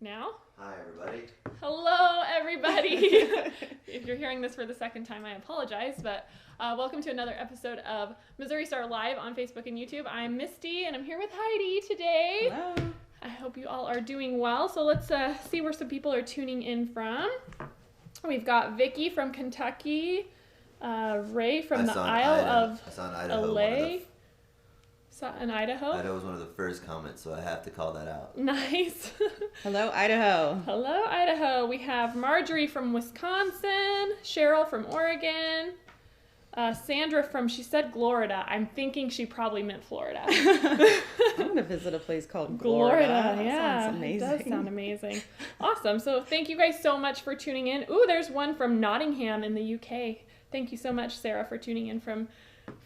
Now? Hi, everybody. Hello, everybody. If you're hearing this for the second time, I apologize, but welcome to another episode of Missouri Star Live on Facebook and YouTube. I'm Misty, and I'm here with Heidi today. Hello. I hope you all are doing well. So let's see where some people are tuning in from. We've got Vicky from Kentucky, Ray from the Isle of LA. In Idaho. Idaho was one of the first comments, so I have to call that out. Nice. Hello, Idaho. Hello, Idaho. We have Marjorie from Wisconsin, Cheryl from Oregon, Sandra from, she said Glorida. I'm thinking she probably meant Florida. I want to visit a place called Glorida. That sounds amazing. It does sound amazing. Awesome. So thank you guys so much for tuning in. Ooh, there's one from Nottingham in the UK. Thank you so much, Sarah, for tuning in from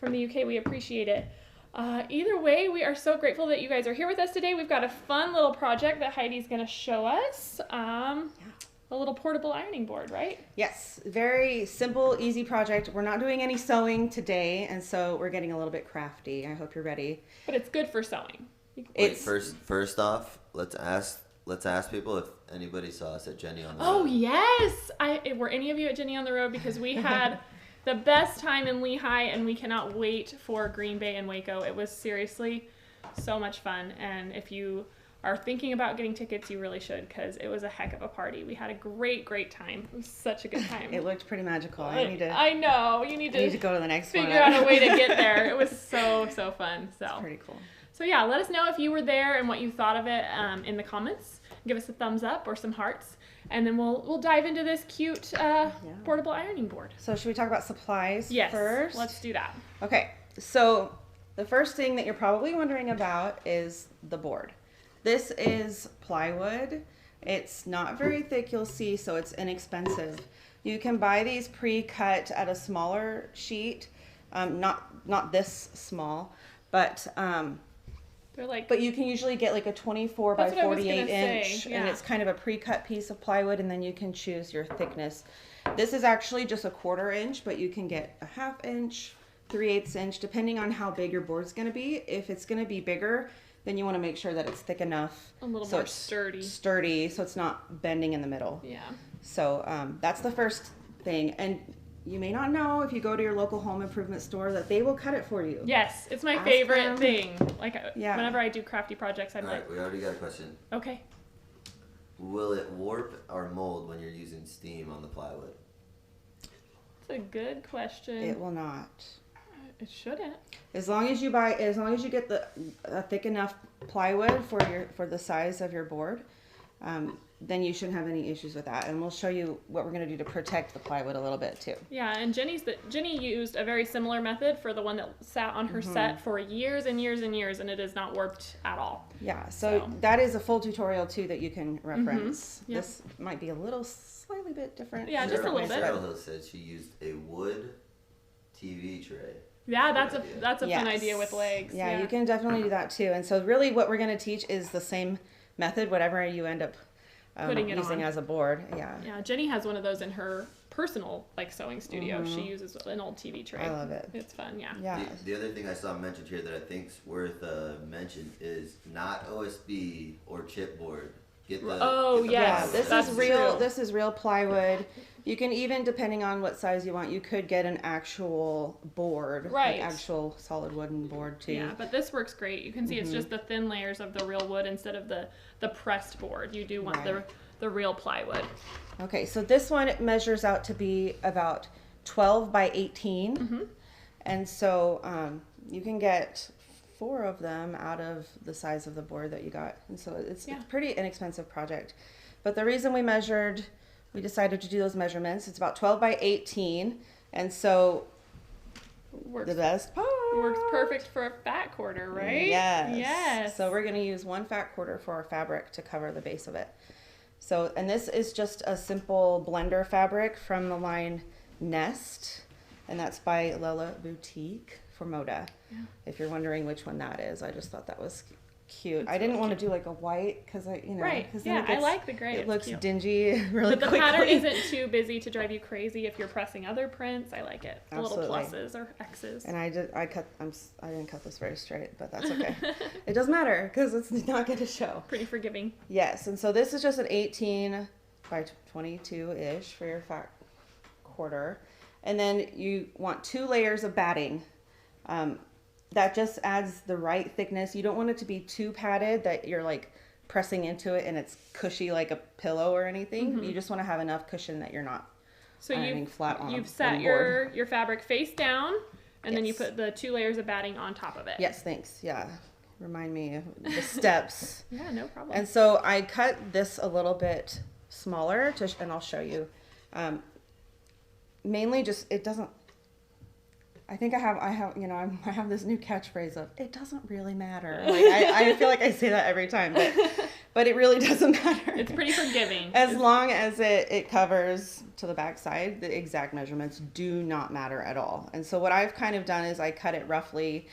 the UK. We appreciate it. Either way, we are so grateful that you guys are here with us today. We've got a fun little project that Heidi's going to show us. A little portable ironing board, right? Yes, very simple, easy project. We're not doing any sewing today, and so we're getting a little bit crafty. I hope you're ready. But it's good for sewing. Wait, first off, let's ask people if anybody saw us at Jenny on the Road. Oh, yes! Were any of you at Jenny on the Road? Because we had the best time in Lehigh, and we cannot wait for Green Bay and Waco. It was seriously so much fun, and if you are thinking about getting tickets, you really should, because it was a heck of a party. We had a great time. It was such a good time. It looked pretty magical. I know. You need to go to the next one. Figure out a way to get there. It was so fun. So it's pretty cool. So yeah, let us know if you were there and what you thought of it in the comments. Give us a thumbs up or some hearts. And then we'll dive into this cute portable ironing board. So should we talk about supplies yes, first? Let's do that. Okay, so the first thing that you're probably wondering about is the board. This is plywood. It's not very thick, you'll see, so it's inexpensive. You can buy these pre-cut at a smaller sheet, not this small, but they're like, but you can usually get like a 24 by 48 inch, yeah. And it's kind of a pre-cut piece of plywood, and then you can choose your thickness. This is actually just a 1/4 inch, but you can get a 1/2 inch, 3/8 inch, depending on how big your board's going to be. If it's going to be bigger, then you want to make sure that it's thick enough, a little more sturdy, so it's not bending in the middle. Yeah. So that's the first thing, and you may not know if you go to your local home improvement store that they will cut it for you. Yes, it's my favorite thing. Like whenever I do crafty projects, I'm we already got a question. Okay. Will it warp or mold when you're using steam on the plywood? That's a good question. It will not. It shouldn't. As long as you get a thick enough plywood for the size of your board, then you shouldn't have any issues with that. And we'll show you what we're going to do to protect the plywood a little bit too. Yeah, and Jenny used a very similar method for the one that sat on her set for years and years and years, and it is not warped at all. Yeah, so that is a full tutorial too that you can reference. Yep. This might be a little slightly bit different. Yeah, just a little bit. Cheryl Hill said she used a wood TV tray. Yeah, that's a fun idea with legs. Yeah, you can definitely do that too. And so really what we're going to teach is the same method, whatever you end up using as a board. Yeah, Jenny has one of those in her personal sewing studio. She uses an old TV tray. I love it. It's fun. The other thing I saw mentioned here that I think's worth mention is not OSB or chipboard. Yes, This is real plywood. You can even, depending on what size you want, you could get an actual board, right? Like actual solid wooden board too. Yeah, but this works great. You can see it's just the thin layers of the real wood instead of the pressed board. You do want the real plywood. Okay, so this one measures out to be about 12 by 18, and so you can get 4 of them out of the size of the board that you got, and so it's a pretty inexpensive project. But the reason we decided to do those measurements, it's about 12 by 18, and so the best part works perfect for a fat quarter, right? Yes. So we're going to use 1 fat quarter for our fabric to cover the base of it. So, and this is just a simple blender fabric from the line Nest, and that's by Lella Boutique for Moda. Yeah. If you're wondering which one that is, I just thought that was cute. It's I didn't really want to cute. do like a white because Right. Cause Yeah, I like the gray. It It's looks cute. dingy really But the quickly. pattern isn't too busy to drive you crazy if you're pressing other prints. I like it. The little Absolutely. pluses or X's. And I didn't cut this very straight, but that's okay. It doesn't matter because it's not going to show. Pretty forgiving. Yes, and so this is just an 18 by 22-ish for your fat quarter. And then you want 2 layers of batting. That just adds the right thickness. You don't want it to be too padded that you're like pressing into it and it's cushy like a pillow or anything. You just want to have enough cushion that you're not ironing flat on. You've set your fabric face down, and then you put the 2 layers of batting on top of it. Yes, thanks. Yeah. Remind me of the steps. Yeah, no problem. And so I cut this a little bit smaller and I'll show you. Mainly just, it doesn't, I think I have this new catchphrase of, it doesn't really matter. Like, I feel like I say that every time, but it really doesn't matter. It's pretty forgiving. As long as it covers to the back side, the exact measurements do not matter at all. And so what I've kind of done is I cut it roughly,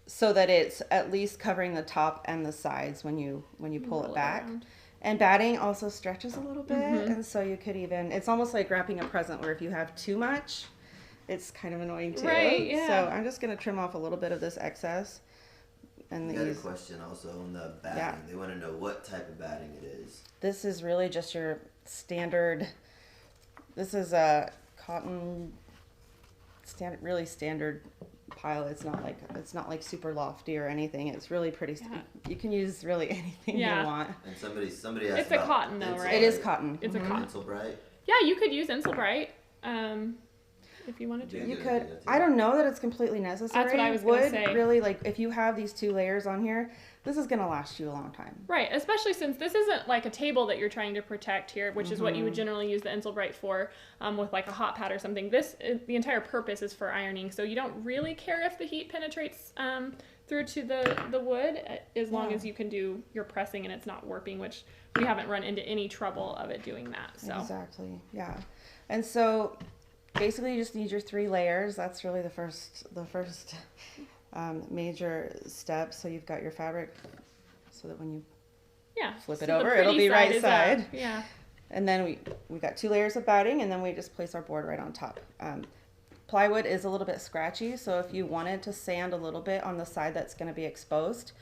so that it's at least covering the top and the sides when you pull it back. And batting also stretches a little bit, and so you could even, it's almost like wrapping a present where if you have too much, it's kind of annoying too. Right, yeah. So I'm just going to trim off a little bit of this excess. And I got a question also on the batting. Yeah. They want to know what type of batting it is. This is really just your standard, this is a cotton, really standard pile. It's not like super lofty or anything. It's really pretty. Yeah. You can use really anything you want. And somebody asked It's a about cotton though, right? It is cotton. It's a cotton. Insulbright? Yeah, you could use Insulbright. If you wanted to. Yeah. You Good could. idea, too. I don't know that it's completely necessary. That's what I was gonna say. Really, like if you have these 2 layers on here, this is gonna last you a long time. Right, especially since this isn't like a table that you're trying to protect here, which is what you would generally use the Insulbright for, with like a hot pad or something. The entire purpose is for ironing, so you don't really care if the heat penetrates through to the wood, as long as you can do your pressing and it's not warping, which we haven't run into any trouble of it doing that. So Exactly. Yeah. And so basically you just need your 3 layers. That's really the first major step. So you've got your fabric so that when you flip it so the over, it'll pretty be right is side. up. Yeah. And then we got 2 layers of batting, and then we just place our board right on top. Plywood is a little bit scratchy, so if you wanted to sand a little bit on the side that's going to be exposed,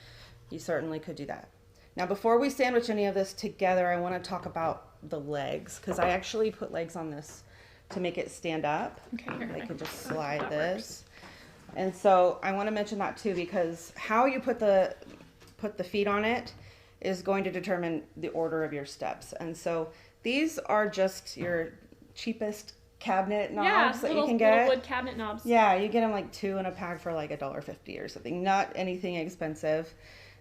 you certainly could do that. Now, before we sandwich any of this together, I want to talk about the legs, because I actually put legs on this to make it stand up. Okay, here, I I can just that slide works. this. And so I want to mention that too, because how you put the feet on it is going to determine the order of your steps. And so these are just your cheapest cabinet knobs that you can get. Little wood cabinet knobs. Yeah, you get them like 2 in a pack for like $1.50 or something. Not anything expensive.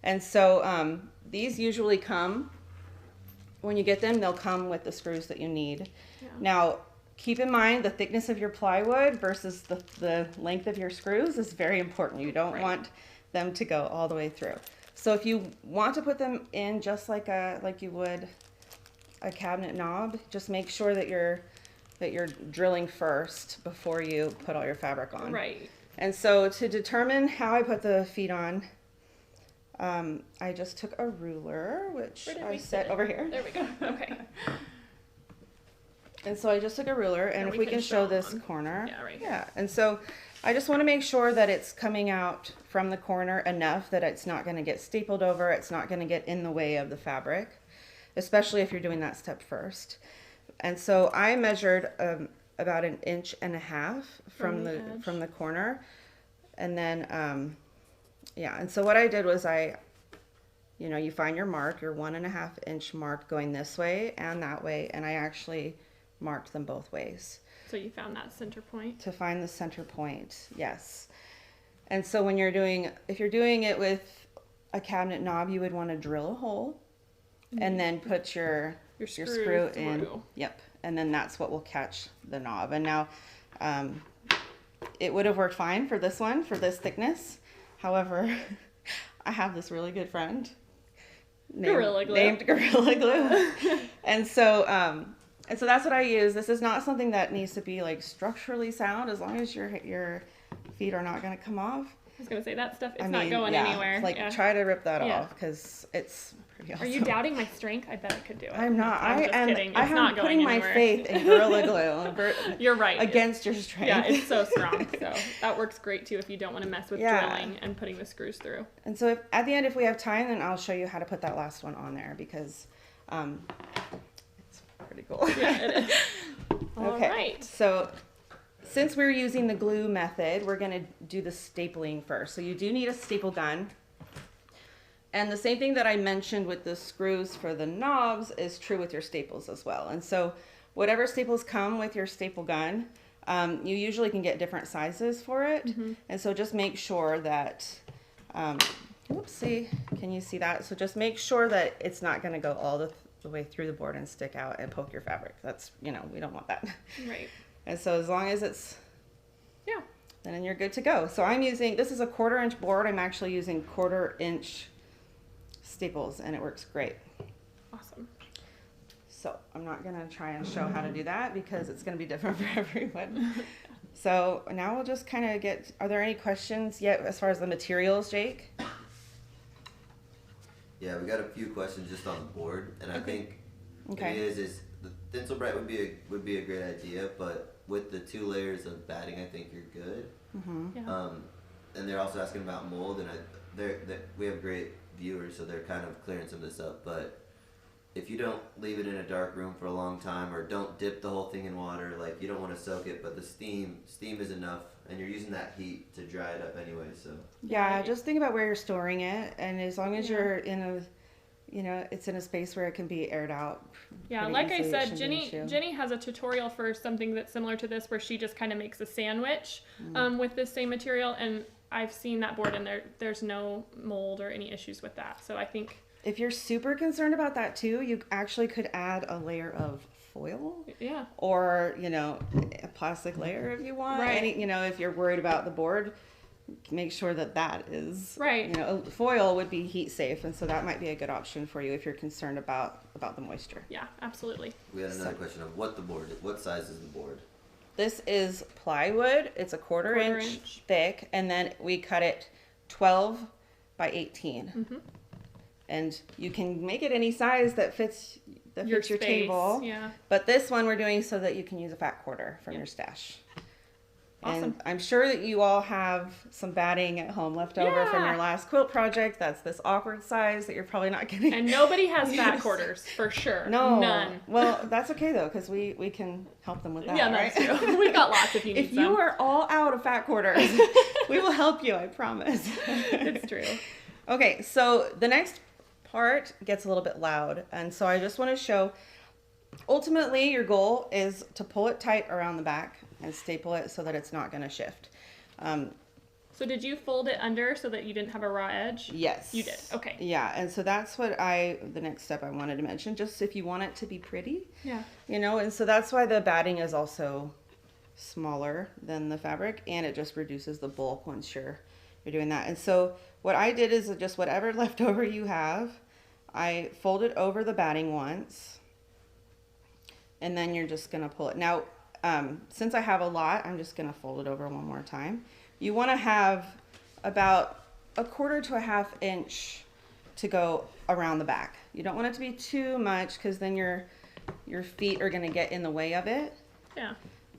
And so these usually come, when you get them, they'll come with the screws that you need. Yeah. Now, keep in mind the thickness of your plywood versus the length of your screws is very important. You don't want them to go all the way through. So if you want to put them in just like you would a cabinet knob, just make sure that you're drilling first before you put all your fabric on. Right. And so to determine how I put the feet on, I just took a ruler, which I set over here. There we go. Okay. And so I just took a ruler, and if we can show this corner. Yeah, right. Yeah, and so I just want to make sure that it's coming out from the corner enough that it's not going to get stapled over, it's not going to get in the way of the fabric, especially if you're doing that step first. And so I measured about 1.5 inches from the corner, and then and so what I did was you find your mark, your 1.5 inch mark going this way and that way, and I actually marked them both ways. So you found that center point? To find the center point, yes. And so if you're doing it with a cabinet knob, you would want to drill a hole and then put your screw in. Yep. And then that's what will catch the knob. And now it would have worked fine for this one, for this thickness. However, I have this really good friend named Gorilla Glue. And so that's what I use. This is not something that needs to be like structurally sound, as long as your feet are not going to come off. was going to say that stuff, it's not going yeah, anywhere. Like try to rip that off because it's pretty awesome. Are you doubting my strength? I bet I could do it. I'm not. I'm just kidding. It's I am not going putting anywhere. my faith in Gorilla Glue. You're right. Against your strength. Yeah, it's so strong. So that works great too if you don't want to mess with drilling and putting the screws through. And so at the end, if we have time, then I'll show you how to put that last one on there because it's pretty cool. Yeah, it is. All okay. right. So since we're using the glue method, we're going to do the stapling first. So you do need a staple gun. And the same thing that I mentioned with the screws for the knobs is true with your staples as well. And so whatever staples come with your staple gun, you usually can get different sizes for it. Mm-hmm. And so just make sure that, can you see that? So just make sure that it's not going to go all the way through the board and stick out and poke your fabric. That's, we don't want that. Right. And so as long as it's, then you're good to go. So I'm using, this is a 1/4 inch board. I'm actually using 1/4 inch staples and it works great. Awesome. So I'm not going to try and show how to do that because it's going to be different for everyone. So now we'll just kind of are there any questions yet as far as the materials, Jake? Yeah, we got a few questions just on the board, and I think it is the Tinsel Bright would be a great idea, but with the 2 layers of batting, I think you're good. Mm-hmm. Yeah. And they're also asking about mold, and we have great viewers, so they're kind of clearing some of this up. But if you don't leave it in a dark room for a long time, or don't dip the whole thing in water, like you don't want to soak it, but the steam is enough, and you're using that heat to dry it up anyway. So just think about where you're storing it, and as long as you're in a it's in a space where it can be aired out. Yeah, like I said, Jenny has a tutorial for something that's similar to this where she just kind of makes a sandwich with this same material, and I've seen that board and there's no mold or any issues with that. So I think if you're super concerned about that too, you actually could add a layer of foil. Yeah. Or, a plastic layer if you want. Right. If you're worried about the board, make sure that is right. Foil would be heat safe, and so that might be a good option for you if you're concerned about the moisture. Yeah, absolutely. We had another question of what size is the board? This is plywood. It's a 1/4 inch thick, and then we cut it 12 by 18. Mm-hmm. And you can make it any size that fits your table. Yeah. But this one we're doing so that you can use a fat 1/4 from your stash. Awesome. And I'm sure that you all have some batting at home left over from your last quilt project. That's this awkward size that you're probably not getting. And nobody has fat quarters, for sure. No. None. Well, that's okay, though, because we can help them with that, that's right? true. We got lots if you need If you are all out of fat quarters, we will help you, I promise. It's true. Okay, so the next part gets a little bit loud. And so I just want to show, ultimately, your goal is to pull it tight around the back and staple it so that it's not going to shift. So did you fold it under so that you didn't have a raw edge? Yes. You did. Okay. Yeah, and so that's what the next step I wanted to mention, just if you want it to be pretty. Yeah. And so that's why the batting is also smaller than the fabric, and it just reduces the bulk once you're doing that. And so what I did is just whatever leftover you have, I fold it over the batting once, and then you're just going to pull it. Now, since I have a lot, I'm just going to fold it over one more time. You want to have about 1/4 to 1/2 inch to go around the back. You don't want it to be too much because then your feet are going to get in the way of it. Yeah.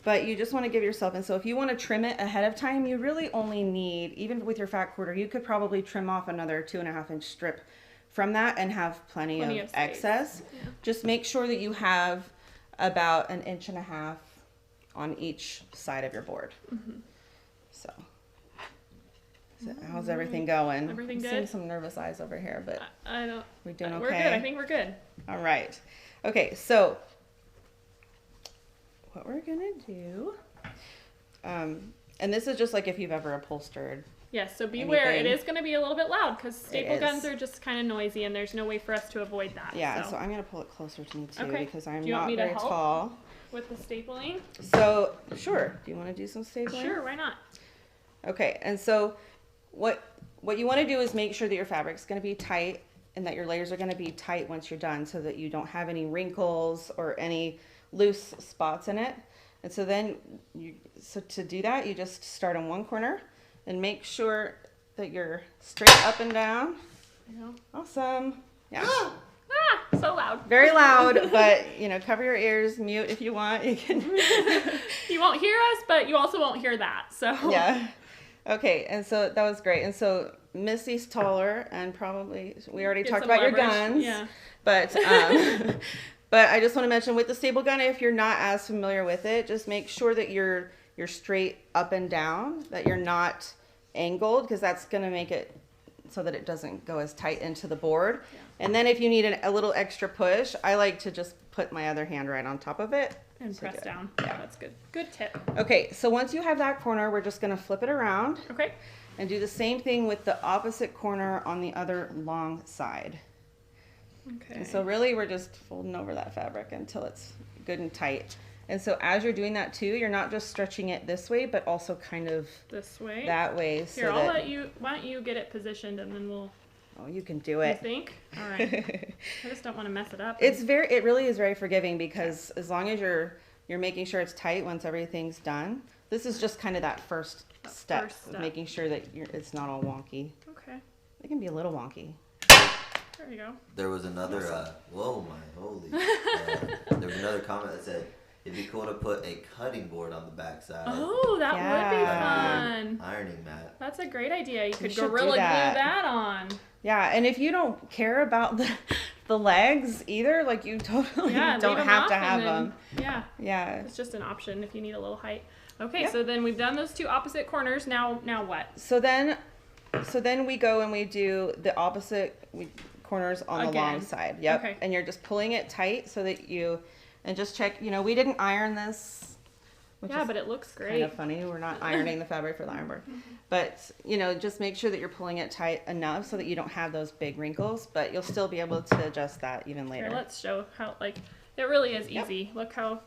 But you just want to give yourself, and so if you want to trim it ahead of time, you really only need, even with your fat 1/4, you could probably trim off another 2.5 inch strip from that and have plenty of excess. Yeah. Just make sure that you have about 1.5 inches on each side of your board. Mm-hmm. So how's everything going? Everything I'm good? seeing some nervous eyes over here, but I don't. we're doing okay. We're good. I think we're good. All right. Okay, so what we're gonna do, and this is just like if you've ever upholstered. Yes, so beware. Anything. It is going to be a little bit loud because staple guns are just kind of noisy, and there's no way for us to avoid that. Yeah, so I'm going to pull it closer to me too because I'm do you want not me very to help tall. With the stapling? So, sure. Do you want to do some stapling? Sure, why not? Okay, and so what you want to do is make sure that your fabric's going to be tight and that your layers are going to be tight once you're done so that you don't have any wrinkles or any loose spots in it. And so then, to do that, you just start on one corner and make sure that you're straight up and down. Yeah. Awesome. Yeah. So loud. Very loud, but cover your ears, mute if you want. You can. You won't hear us, but you also won't hear that. So yeah. Okay, and so that was great. And so Misty's taller, and probably we already talked about leverage. Your guns. Yeah. But but I just want to mention with the stable gun, if you're not as familiar with it, just make sure that you're straight up and down, that you're not angled, because that's going to make it so that it doesn't go as tight into the board. Yeah. And then if you need a little extra push, I like to just put my other hand right on top of it. And press down. Yeah, that's good. Good tip. Okay, so once you have that corner, we're just going to flip it around. Okay. And do the same thing with the opposite corner on the other long side. Okay. And so really we're just folding over that fabric until it's good and tight. And so as you're doing that too, you're not just stretching it this way, but also kind of this way, that way. Here, I'll let you. Why don't you get it positioned, and then we'll. Oh, you can do it. You think? All right. I just don't want to mess it up. It really is very forgiving, because as long as you're making sure it's tight once everything's done. This is just kind of that first step of making sure that it's not all wonky. Okay. It can be a little wonky. There you go. There was another. Whoa, my holy! There was another comment that said it'd be cool to put a cutting board on the backside. Oh, that would be fun. Ironing mat. That's a great idea. You could Gorilla Glue that on. Yeah, and if you don't care about the legs either, like you totally don't have to have them. Yeah. Yeah. It's just an option if you need a little height. Okay, so then we've done those two opposite corners. Now what? So then we go and we do the opposite corners on the long side. Yep. Okay. And you're just pulling it tight so that and just check, we didn't iron this. Yeah, but it looks great. Kind of funny. We're not ironing the fabric for the iron board. But, just make sure that you're pulling it tight enough so that you don't have those big wrinkles, but you'll still be able to adjust that even later. Here, let's show how, it really is easy. Yep. Look how,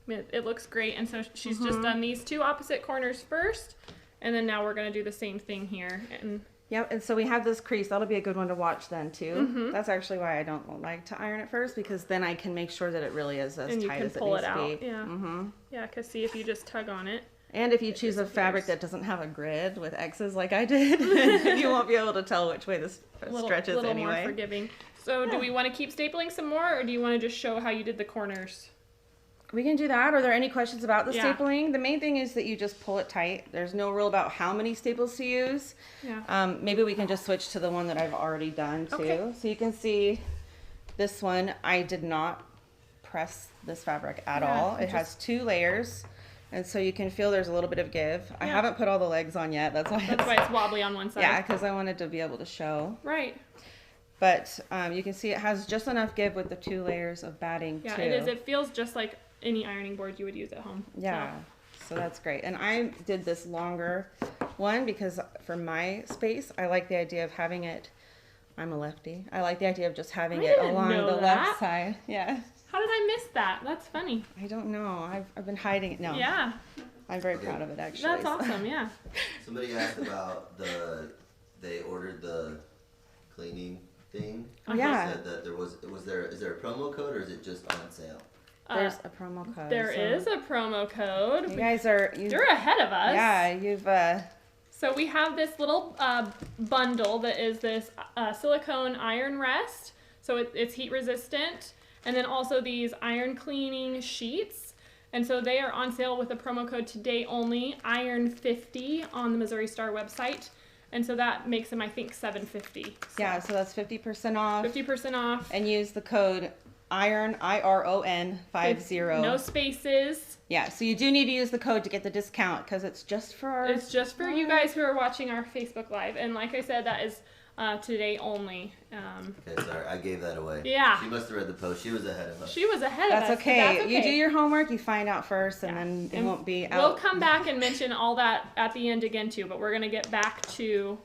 it looks great. And so she's just done these two opposite corners first, and then now we're going to do the same thing here. Yep, and so we have this crease. That'll be a good one to watch then, too. That's actually why I don't like to iron it first, because then I can make sure that it really is as tight as it needs to be. And you can pull it out, yeah. Yeah, because see, if you just tug on it. And if you choose a fabric that doesn't have a grid with X's like I did, you won't be able to tell which way this stretches anyway. A little more forgiving. So do we want to keep stapling some more, or do you want to just show how you did the corners? We can do that. Are there any questions about the stapling? The main thing is that you just pull it tight. There's no rule about how many staples to use. Yeah. Maybe we can just switch to the one that I've already done too. Okay. So you can see this one, I did not press this fabric at all. It has 2 layers. And so you can feel there's a little bit of give. Yeah. I haven't put all the legs on yet. That's why it's wobbly on one side. Yeah, because I wanted to be able to show. Right. But you can see it has just enough give with the 2 layers of batting too. Yeah, it is. It feels just like any ironing board you would use at home. Yeah, so that's great. And I did this longer one because for my space, I like the idea of having it. I'm a lefty. I like the idea of just having it along the left side. Yeah. How did I miss that? That's funny. I don't know. I've been hiding it now. Yeah. I'm very proud of it, actually. That's awesome. Yeah. Somebody asked about they ordered the cleaning thing. Yeah. Said that is there a promo code, or is it just on sale? There's a promo code. There is a promo code. You guys you're ahead of us. Yeah, you've So we have this little bundle that is this silicone iron rest. So it's heat resistant. And then also these iron cleaning sheets. And so they are on sale with a promo code today only, iron50 on the Missouri Star website. And so that makes them, I think, $7.50. So. Yeah, so that's 50% off. 50% off. And use the code IRON, IRON 50. No spaces. Yeah, so you do need to use the code to get the discount because it's just for you guys who are watching our Facebook Live. And like I said, that is today only. Okay, sorry, I gave that away. Yeah. She must have read the post. She was ahead of us. She was ahead of us. That's okay. You do your homework, you find out first, and then it won't be out. We'll come back and mention all that at the end again too, but we're going to get back to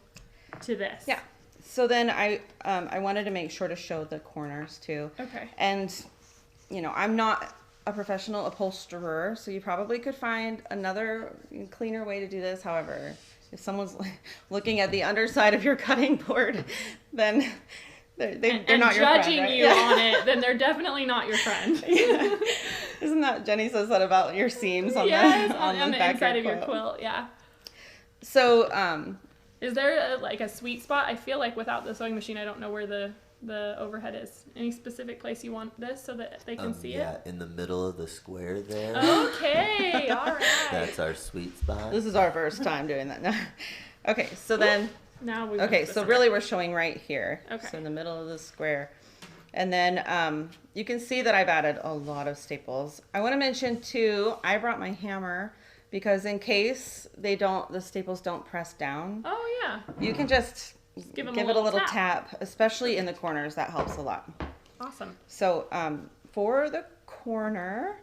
this. Yeah. So then I wanted to make sure to show the corners too. Okay. And, I'm not a professional upholsterer, so you probably could find another cleaner way to do this. However, if someone's looking at the underside of your cutting board, then they're not your friend, judging right? you on it, then they're definitely not your friend. Yeah. Isn't that Jenny says that about your seams on the inside of your quilt? Yeah. So Is there like a sweet spot? I feel like without the sewing machine, I don't know where the overhead is. Any specific place you want this so that they can see it? Yeah, in the middle of the square there. Okay, all right. That's our sweet spot. This is our first time doing that. No. Okay, so then. Now we. Okay, so really we're showing right here. Okay. So in the middle of the square. And then you can see that I've added a lot of staples. I want to mention too, I brought my hammer because in case the staples don't press down. Oh yeah. You can just give it a little tap, especially in the corners. That helps a lot. Awesome. So for the corner,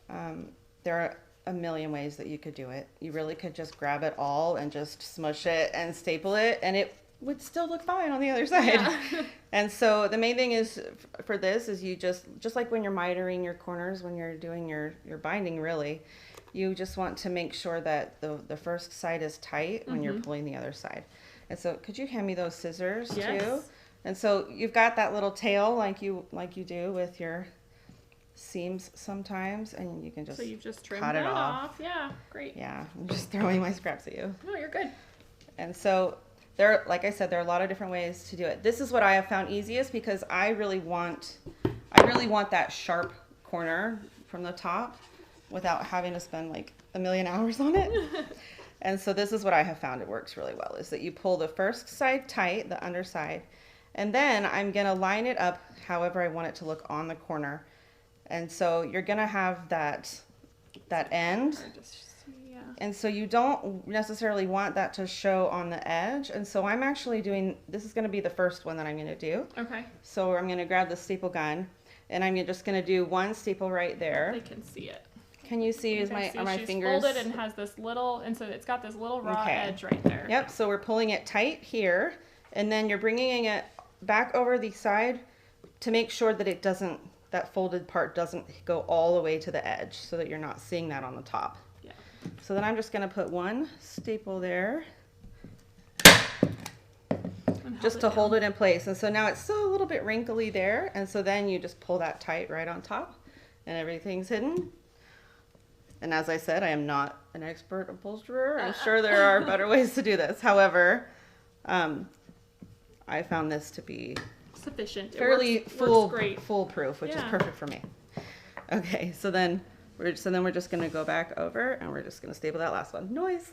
there are a million ways that you could do it. You really could just grab it all and just smush it and staple it, and it would still look fine on the other side. Yeah. And so the main thing is for this is you just like when you're mitering your corners, when you're doing your binding, really, you just want to make sure that the first side is tight when you're pulling the other side. And so could you hand me those scissors too? And so you've got that little tail like you do with your seams sometimes, and you can just so you've just trimmed cut that it off. Yeah, great. Yeah, I'm just throwing my scraps at you. No, you're good. And so there, like I said, there are a lot of different ways to do it. This is what I have found easiest because I really want that sharp corner from the top without having to spend like a million hours on it. And so this is what I have found it works really well, is that you pull the first side tight, the underside, and then I'm gonna line it up however I want it to look on the corner. And so you're gonna have that end. And so you don't necessarily want that to show on the edge. And so I'm actually this is going to be the first one that I'm going to do. Okay. So I'm going to grab the staple gun and I'm just going to do one staple right there. They can see it. Can you see? Are my she's fingers folded and has this little, and so it's got this little raw edge right there. Yep. So we're pulling it tight here, and then you're bringing it back over the side to make sure that that folded part doesn't go all the way to the edge, so that you're not seeing that on the top. So then I'm just going to put one staple there just to hold it in place. And so now it's still a little bit wrinkly there. And so then you just pull that tight right on top and everything's hidden. And as I said, I am not an expert upholsterer. I'm sure there are better ways to do this. However, I found this to be sufficient. Fairly foolproof, which is Yeah. perfect for me. Okay, so then we're just going to go back over and we're just going to staple that last one. Noise.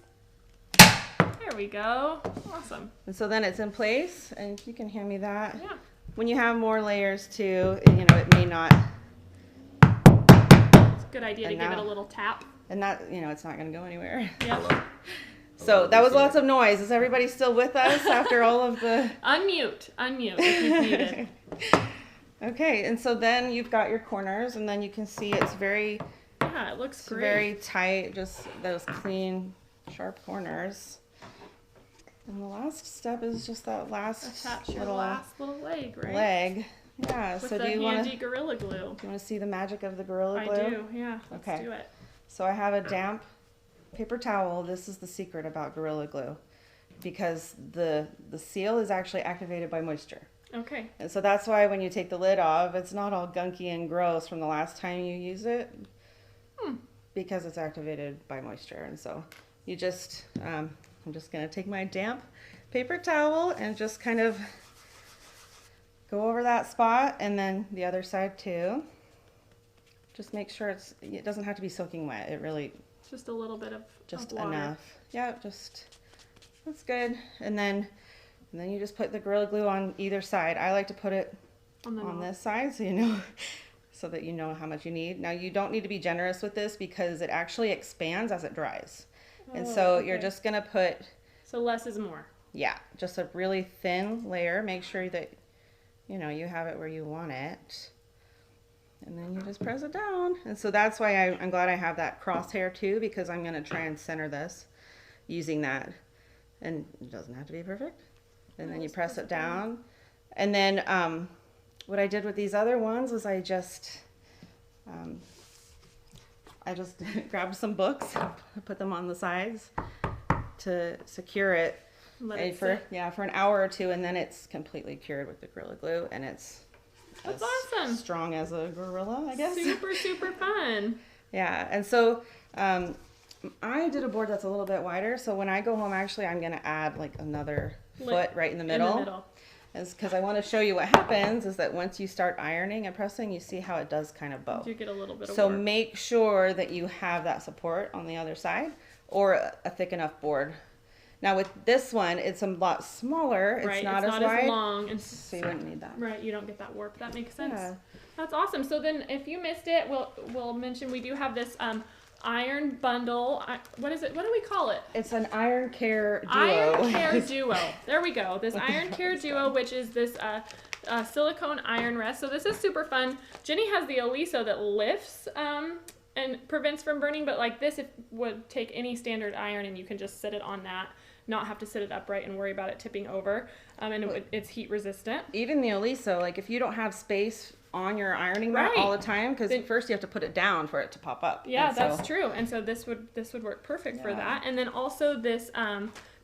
There we go. Awesome. And so then it's in place, and you can hand me that. Yeah. When you have more layers too, it may not. It's a good idea to give it a little tap. And that, it's not going to go anywhere. Yeah. So that was lots of noise. Is everybody still with us after all of the... Unmute if you've muted. Okay, and so then you've got your corners, and then you can see it's very... Yeah, it looks great. Very tight, just those clean, sharp corners. And the last step is just that last attach your last little leg, right? Leg. Yeah. With so the do you want to Gorilla Glue? Do you want to see the magic of the Gorilla Glue? I do. Yeah. Okay. Let's do it. So I have a damp paper towel. This is the secret about Gorilla Glue, because the seal is actually activated by moisture. Okay. And so that's why when you take the lid off, it's not all gunky and gross from the last time you use it. Because it's activated by moisture. And so you just, I'm just going to take my damp paper towel and just kind of go over that spot, and then the other side too. Just make sure it doesn't have to be soaking wet. It really... Just a little bit of water. Enough. Yeah, that's good. And then you just put the Gorilla Glue on either side. I like to put it on this side so that you know how much you need. Now you don't need to be generous with this because it actually expands as it dries. And so you're just going to put... So less is more. Yeah, just a really thin layer. Make sure that, you have it where you want it. And then you just press it down. And so that's why I'm glad I have that crosshair too, because I'm going to try and center this using that. And it doesn't have to be perfect. And then you press it down. And then what I did with these other ones was I just grabbed some books, put them on the sides to secure it. For an hour or two, and then it's completely cured with the Gorilla Glue, and it's awesome. Strong as a gorilla, I guess. Super fun. Yeah, and so I did a board that's a little bit wider, so when I go home, actually, I'm going to add like another foot right in the middle. Is because I want to show you what happens is that once you start ironing and pressing, you see how it does kind of bow. You get a little bit of So warp. make sure that you have that support on the other side or a thick enough board. Now with this one, it's a lot smaller. It's not as wide. As long, and so you wouldn't need that. Right, you don't get that warp. That makes sense. Yeah. That's awesome. So then, if you missed it, we'll mention we do have this iron bundle. What is it? What do we call it? It's an Iron Care Duo. Iron Care Duo. There we go. This Iron Care Duo, which is this silicone iron rest. So this is super fun. Jenny has the Oliso that lifts and prevents from burning, but like this, it would take any standard iron and you can just sit it on that, not have to sit it upright and worry about it tipping over. And it's heat resistant. Even the Oliso, like if you don't have space on your ironing mat all the time, because first you have to put it down for it to pop up. Yeah, that's true. And so this would work perfect for that. And then also this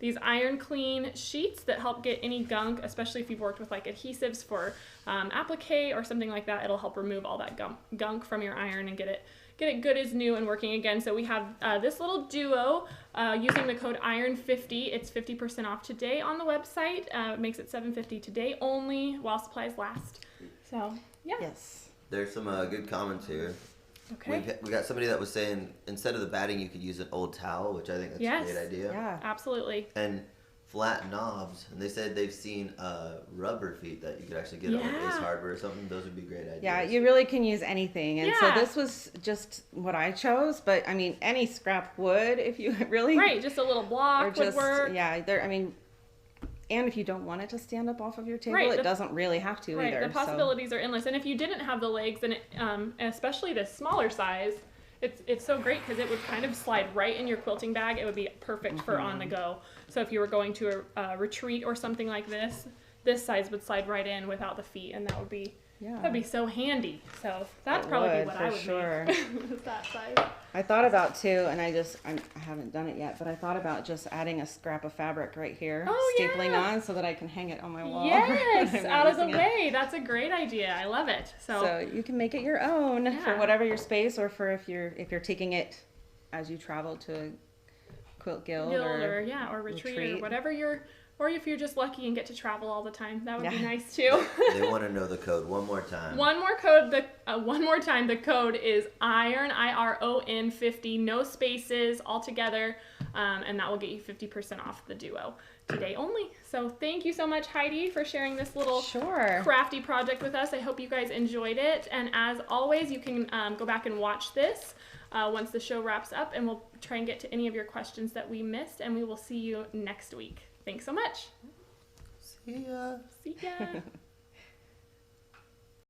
these iron clean sheets that help get any gunk, especially if you've worked with like adhesives for applique or something like that. It'll help remove all that gunk from your iron and get it good as new and working again. So we have this little duo using the code IRON50. It's 50% off today on the website. It makes it $7.50 today only while supplies last. So yeah. Yes. There's some good comments here. Okay. We got somebody that was saying instead of the batting, you could use an old towel, which I think that's a great idea. Yeah, absolutely. And flat knobs, and they said they've seen rubber feet that you could actually get on Ace Hardware or something. Those would be great ideas. Yeah, you really can use anything, and so this was just what I chose. But I mean, any scrap wood, if you really just a little block would work. Yeah, and if you don't want it to stand up off of your table, it doesn't really have to either. The possibilities are endless. And if you didn't have the legs, and especially the smaller size, it's so great because it would kind of slide right in your quilting bag. It would be perfect for on the go. So if you were going to a retreat or something like this size would slide right in without the feet, and that would be that'd be so handy. So that'd probably be what I would make with that size. I thought about too, and I haven't done it yet, but I thought about just adding a scrap of fabric right here, stapling on so that I can hang it on my wall. Yes, out of the way. That's a great idea. I love it. So you can make it your own for whatever your space, or for if you're taking it as you travel to a quilt guild or retreat or whatever or if you're just lucky and get to travel all the time, that would be nice too. They want to know the code one more time. One more time. The code is IRON, IRON 50, no spaces altogether, and that will get you 50% off the duo today only. So thank you so much, Heidi, for sharing this little crafty project with us. I hope you guys enjoyed it, and as always, you can go back and watch this once the show wraps up, and we'll try and get to any of your questions that we missed, and we will see you next week. Thanks so much. See ya. See ya.